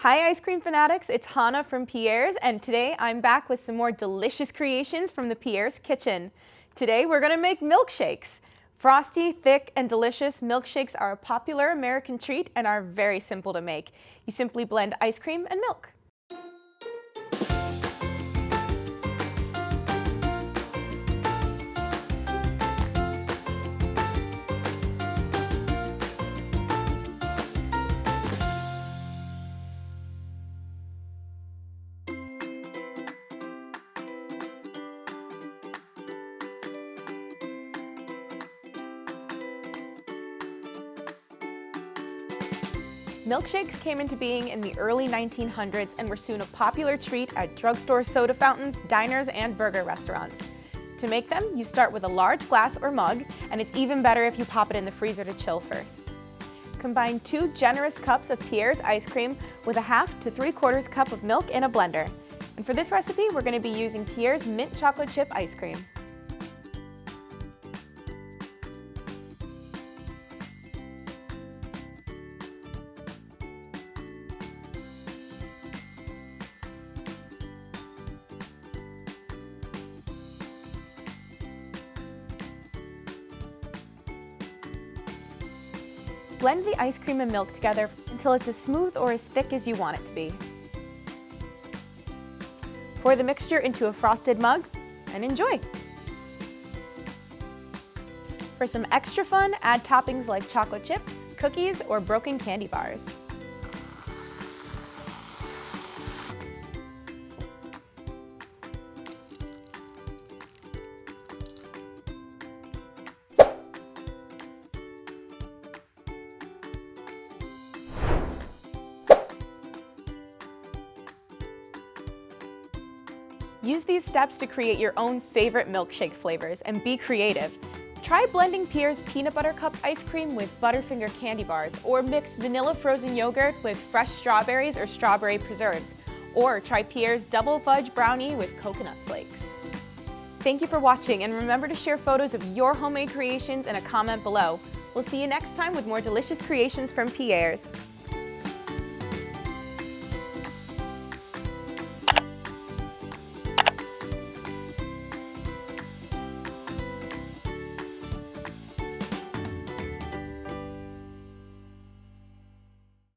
Hi ice cream fanatics, it's Hannah from Pierre's, and today I'm back with some more delicious creations from the Pierre's kitchen. Today we're going to make milkshakes. Frosty, thick, and delicious milkshakes are a popular American treat and are very simple to make. You simply blend ice cream and milk. Milkshakes came into being in the early 1900s and were soon a popular treat at drugstore soda fountains, diners, and burger restaurants. To make them, you start with a large glass or mug, and it's even better if you pop it in the freezer to chill first. Combine 2 generous cups of Pierre's ice cream with a 1/2 to 3/4 cup of milk in a blender. And for this recipe, we're going to be using Pierre's mint chocolate chip ice cream. Blend the ice cream and milk together until it's as smooth or as thick as you want it to be. Pour the mixture into a frosted mug and enjoy. For some extra fun, add toppings like chocolate chips, cookies, or broken candy bars. Use these steps to create your own favorite milkshake flavors and be creative. Try blending Pierre's peanut butter cup ice cream with Butterfinger candy bars, or mix vanilla frozen yogurt with fresh strawberries or strawberry preserves, or try Pierre's double fudge brownie with coconut flakes. Thank you for watching, and remember to share photos of your homemade creations in a comment below. We'll see you next time with more delicious creations from Pierre's.